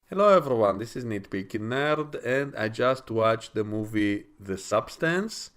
Hello everyone, this is Nitpicking Nerd, and I just watched the movie The Substance,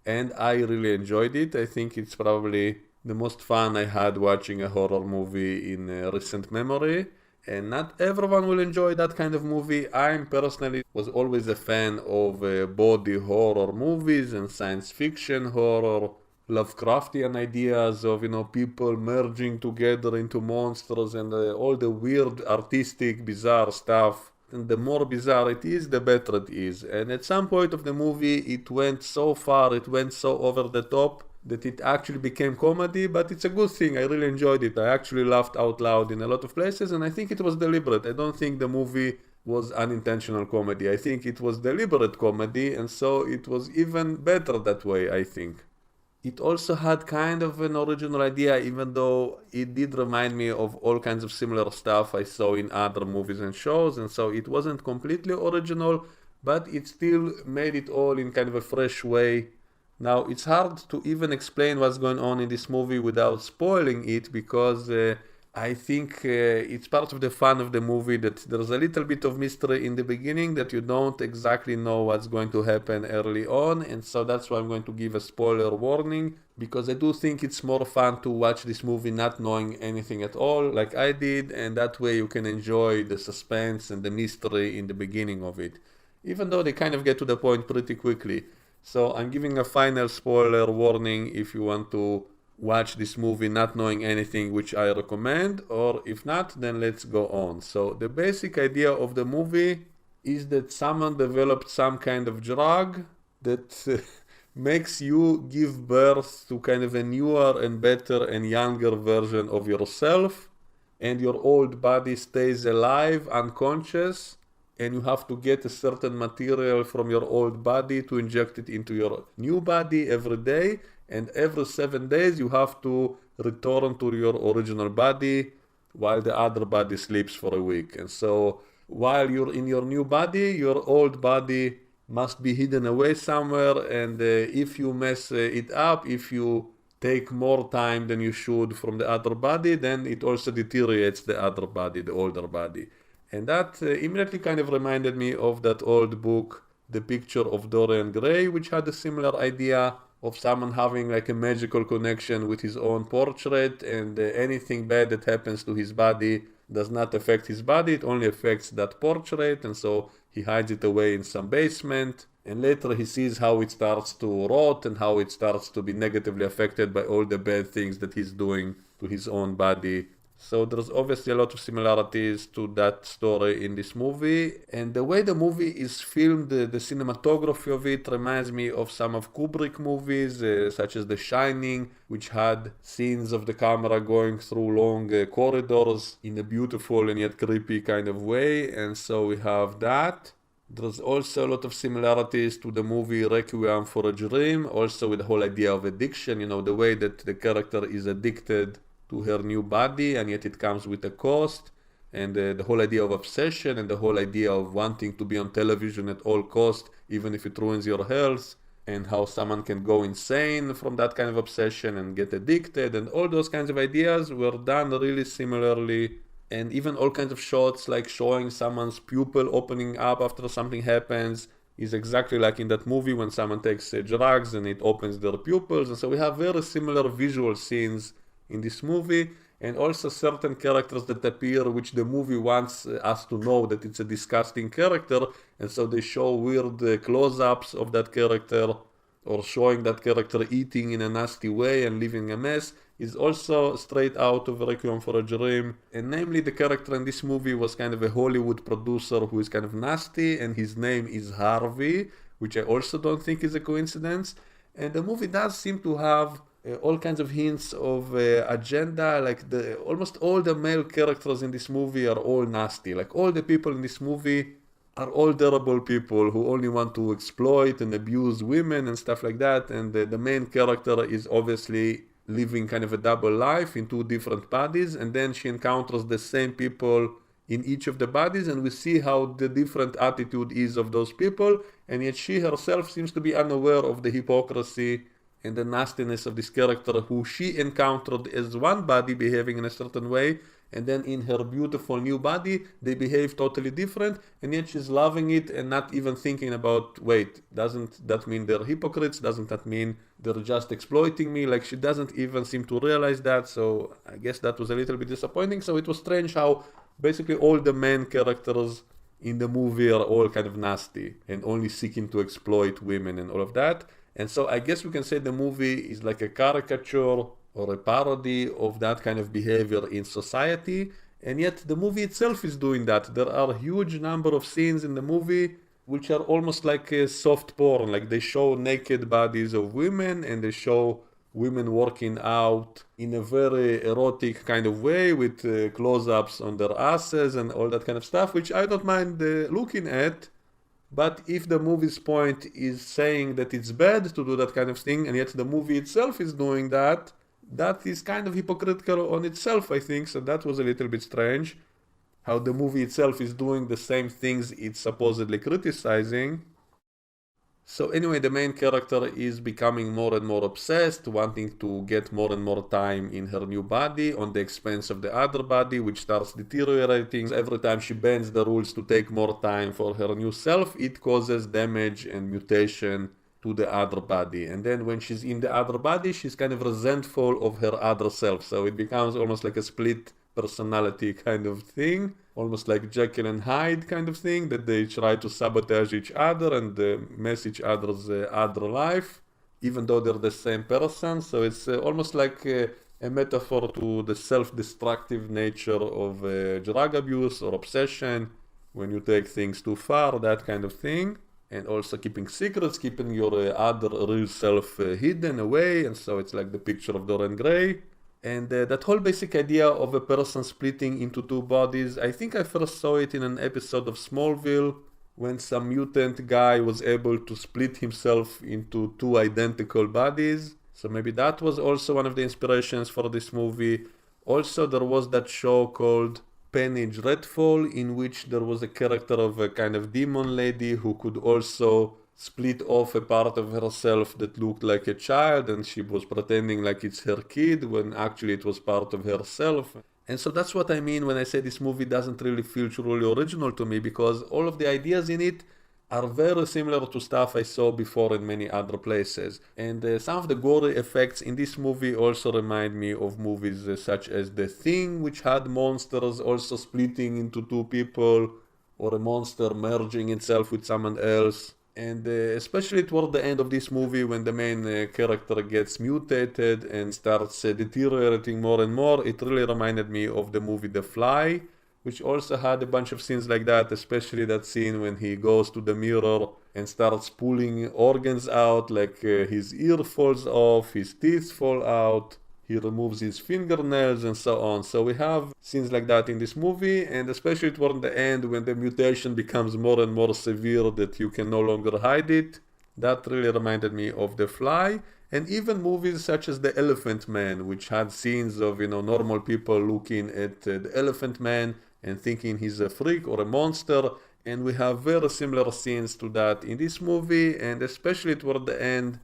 and I really enjoyed it. I think it's probably the most fun I had watching a horror movie in recent memory, and not everyone will enjoy that kind of movie. I personally was always a fan of body horror movies and science fiction horror, Lovecraftian ideas of people merging together into monsters and all the weird artistic bizarre stuff. And the more bizarre it is, the better it is. And at some point of the movie it went so far, it went so over the top that it actually became comedy, but it's a good thing. I really enjoyed it. I actually laughed out loud in a lot of places, and I think it was deliberate. I don't think the movie was unintentional comedy. I think it was deliberate comedy, and so it was even better that way, I think. It also had kind of an original idea, even though it did remind me of all kinds of similar stuff I saw in other movies and shows, and so it wasn't completely original, but it still made it all in kind of a fresh way. Now, it's hard to even explain what's going on in this movie without spoiling it because I think it's part of the fun of the movie that there's a little bit of mystery in the beginning that you don't exactly know what's going to happen early on, and so that's why I'm going to give a spoiler warning because I do think it's more fun to watch this movie not knowing anything at all, like I did, and that way you can enjoy the suspense and the mystery in the beginning of it, even though they kind of get to the point pretty quickly. So I'm giving a final spoiler warning if you want to watch this movie not knowing anything, which I recommend, or if not, then let's go on. So the basic idea of the movie is that someone developed some kind of drug that makes you give birth to kind of a newer and better and younger version of yourself, and your old body stays alive, unconscious, and you have to get a certain material from your old body to inject it into your new body every day, and every 7 days you have to return to your original body while the other body sleeps for a week. And so while you're in your new body, your old body must be hidden away somewhere, and if you mess it up, if you take more time than you should from the other body, then it also deteriorates the other body, the older body. And that immediately kind of reminded me of that old book, The Picture of Dorian Gray, which had a similar idea of someone having like a magical connection with his own portrait, and anything bad that happens to his body does not affect his body, it only affects that portrait, and so he hides it away in some basement. And later he sees how it starts to rot and how it starts to be negatively affected by all the bad things that he's doing to his own body. So there's obviously a lot of similarities to that story in this movie, and the way the movie is filmed, the cinematography of it reminds me of some of Kubrick movies, such as The Shining, which had scenes of the camera going through long corridors in a beautiful and yet creepy kind of way, and so we have that. There's also a lot of similarities to the movie Requiem for a Dream, also with the whole idea of addiction, the way that the character is addicted to her new body, and yet it comes with a cost, and the whole idea of obsession and the whole idea of wanting to be on television at all cost, even if it ruins your health, and how someone can go insane from that kind of obsession and get addicted, and all those kinds of ideas were done really similarly. And even all kinds of shots like showing someone's pupil opening up after something happens is exactly like in that movie when someone takes drugs and it opens their pupils. And so we have very similar visual scenes in this movie, and also certain characters that appear which the movie wants us to know that it's a disgusting character, and so they show weird close-ups of that character, or showing that character eating in a nasty way and leaving a mess is also straight out of Requiem for a Dream. And namely, the character in this movie was kind of a Hollywood producer who is kind of nasty, and his name is Harvey, which I also don't think is a coincidence. And the movie does seem to have all kinds of hints of agenda, like the almost all the male characters in this movie are all nasty, like all the people in this movie are all terrible people who only want to exploit and abuse women and stuff like that, and the main character is obviously living kind of a double life in two different bodies, and then she encounters the same people in each of the bodies, and we see how the different attitude is of those people, and yet she herself seems to be unaware of the hypocrisy and the nastiness of this character who she encountered as one body behaving in a certain way, and then in her beautiful new body they behave totally different, and yet she's loving it and not even thinking about, wait, doesn't that mean they're hypocrites? Doesn't that mean they're just exploiting me? Like, she doesn't even seem to realize that. So I guess that was a little bit disappointing. So it was strange how basically all the main characters in the movie are all kind of nasty and only seeking to exploit women and all of that. And so I guess we can say the movie is like a caricature or a parody of that kind of behavior in society. And yet the movie itself is doing that. There are a huge number of scenes in the movie which are almost like a soft porn. Like, they show naked bodies of women, and they show women working out in a very erotic kind of way with close-ups on their asses and all that kind of stuff, which I don't mind looking at. But if the movie's point is saying that it's bad to do that kind of thing, and yet the movie itself is doing that, that is kind of hypocritical on itself, I think. So that was a little bit strange, how the movie itself is doing the same things it's supposedly criticizing. So anyway, the main character is becoming more and more obsessed, wanting to get more and more time in her new body on the expense of the other body, which starts deteriorating. Every time she bends the rules to take more time for her new self, it causes damage and mutation to the other body. And then when she's in the other body, she's kind of resentful of her other self. So it becomes almost like a split personality kind of thing, almost like Jekyll and Hyde kind of thing, that they try to sabotage each other and mess each other's other life, even though they're the same person. So it's almost like a metaphor to the self-destructive nature of drug abuse or obsession, when you take things too far, that kind of thing. And also keeping secrets, keeping your other real self hidden away, and so it's like the picture of Dorian Gray. And that whole basic idea of a person splitting into two bodies, I think I first saw it in an episode of Smallville, when some mutant guy was able to split himself into two identical bodies. So maybe that was also one of the inspirations for this movie. Also, there was that show called Penny Dreadful, in which there was a character of a kind of demon lady who could also split off a part of herself that looked like a child, and she was pretending like it's her kid when actually it was part of herself. And so that's what I mean when I say this movie doesn't really feel truly original to me, because all of the ideas in it are very similar to stuff I saw before in many other places. And some of the gory effects in this movie also remind me of movies such as The Thing, which had monsters also splitting into two people, or a monster merging itself with someone else. And especially toward the end of this movie, when the main character gets mutated and starts deteriorating more and more, it really reminded me of the movie The Fly, which also had a bunch of scenes like that, especially that scene when he goes to the mirror and starts pulling organs out, like his ear falls off, his teeth fall out, he removes his fingernails, and so on. So we have scenes like that in this movie, and especially toward the end when the mutation becomes more and more severe that you can no longer hide it. That really reminded me of The Fly. And even movies such as The Elephant Man, which had scenes of, normal people looking at the Elephant Man and thinking he's a freak or a monster. And we have very similar scenes to that in this movie, and especially toward the end,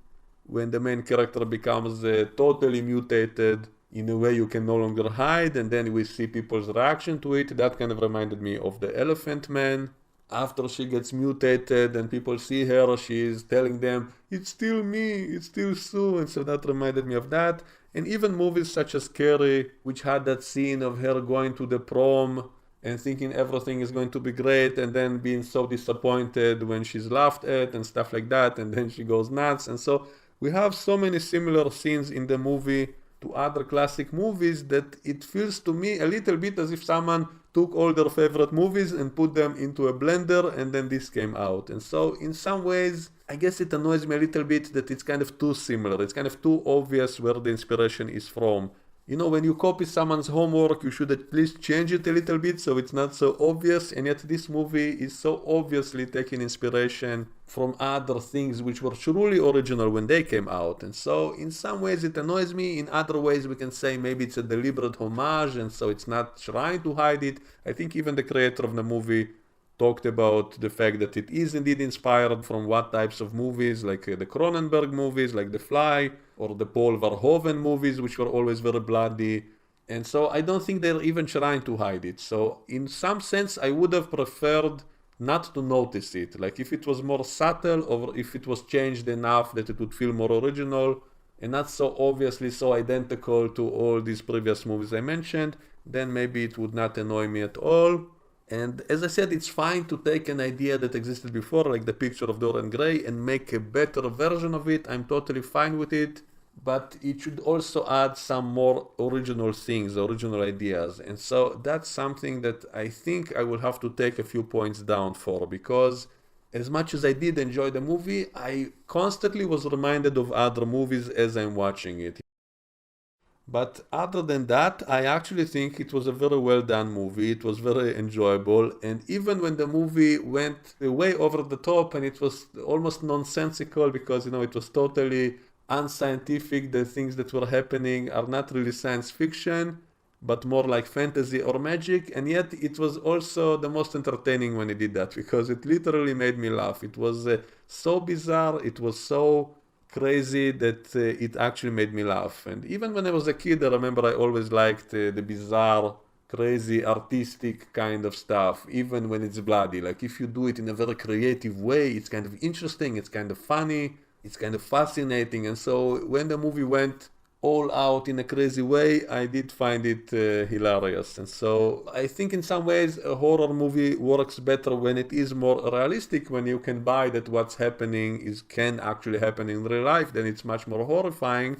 when the main character becomes totally mutated in a way you can no longer hide, and then we see people's reaction to it. That kind of reminded me of The Elephant Man. After she gets mutated and people see her, she's telling them, it's still me, it's still Sue, and so that reminded me of that. And even movies such as Carrie, which had that scene of her going to the prom and thinking everything is going to be great, and then being so disappointed when she's laughed at and stuff like that, and then she goes nuts. And so we have so many similar scenes in the movie to other classic movies that it feels to me a little bit as if someone took all their favorite movies and put them into a blender, and then this came out. And so in some ways, I guess it annoys me a little bit that it's kind of too similar. It's kind of too obvious where the inspiration is from. When you copy someone's homework, you should at least change it a little bit so it's not so obvious, and yet this movie is so obviously taking inspiration from other things which were truly original when they came out. And so in some ways it annoys me, in other ways we can say maybe it's a deliberate homage, and so it's not trying to hide it. I think even the creator of the movie talked about the fact that it is indeed inspired from what types of movies, like the Cronenberg movies, like The Fly, or the Paul Verhoeven movies, which were always very bloody. And so I don't think they're even trying to hide it. So in some sense, I would have preferred not to notice it. Like if it was more subtle or if it was changed enough that it would feel more original and not so obviously so identical to all these previous movies I mentioned, then maybe it would not annoy me at all. And as I said, it's fine to take an idea that existed before, like the picture of Dorian Gray, and make a better version of it. I'm totally fine with it. But it should also add some more original things, original ideas. And so that's something that I think I will have to take a few points down for, because as much as I did enjoy the movie, I constantly was reminded of other movies as I'm watching it. But other than that, I actually think it was a very well done movie. It was very enjoyable. And even when the movie went way over the top and it was almost nonsensical because, it was totally unscientific, the things that were happening are not really science fiction, but more like fantasy or magic. And yet it was also the most entertaining when it did that because it literally made me laugh. It was so bizarre. It was so crazy that it actually made me laugh. And even when I was a kid, I remember I always liked the bizarre, crazy, artistic kind of stuff, even when it's bloody. Like if you do it in a very creative way, it's kind of interesting, it's kind of funny, it's kind of fascinating. And so when the movie went all out in a crazy way, I did find it hilarious. And so I think in some ways a horror movie works better when it is more realistic, when you can buy that what's happening can actually happen in real life, then it's much more horrifying.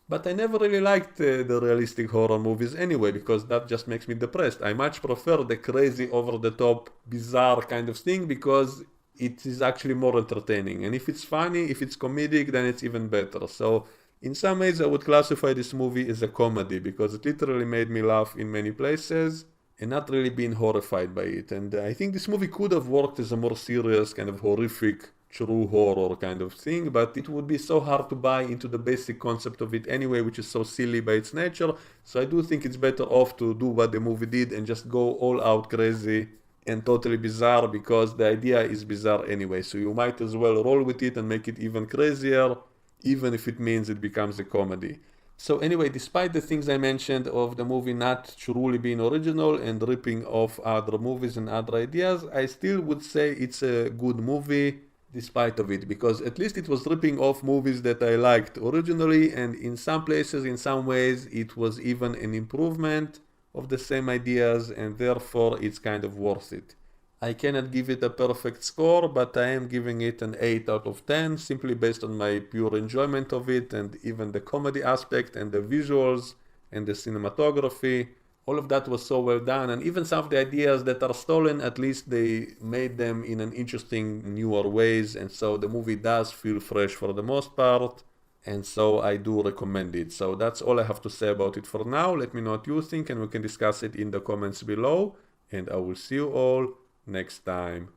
But I never really liked the realistic horror movies anyway, because that just makes me depressed. I much prefer the crazy, over-the-top, bizarre kind of thing, because it is actually more entertaining. And if it's funny, if it's comedic, then it's even better. So in some ways, I would classify this movie as a comedy because it literally made me laugh in many places and not really being horrified by it. And I think this movie could have worked as a more serious, kind of horrific, true horror kind of thing, but it would be so hard to buy into the basic concept of it anyway, which is so silly by its nature. So I do think it's better off to do what the movie did and just go all out crazy and totally bizarre, because the idea is bizarre anyway. So you might as well roll with it and make it even crazier, even if it means it becomes a comedy. So anyway, despite the things I mentioned of the movie not truly being original and ripping off other movies and other ideas, I still would say it's a good movie despite of it, because at least it was ripping off movies that I liked originally, and in some places, in some ways, it was even an improvement of the same ideas, and therefore it's kind of worth it. I cannot give it a perfect score, but I am giving it an 8 out of 10, simply based on my pure enjoyment of it, and even the comedy aspect and the visuals and the cinematography. All of that was so well done, and even some of the ideas that are stolen, at least they made them in an interesting, newer ways, and so the movie does feel fresh for the most part, and so I do recommend it. So that's all I have to say about it for now. Let me know what you think, and we can discuss it in the comments below, and I will see you all next time.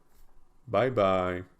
Bye bye.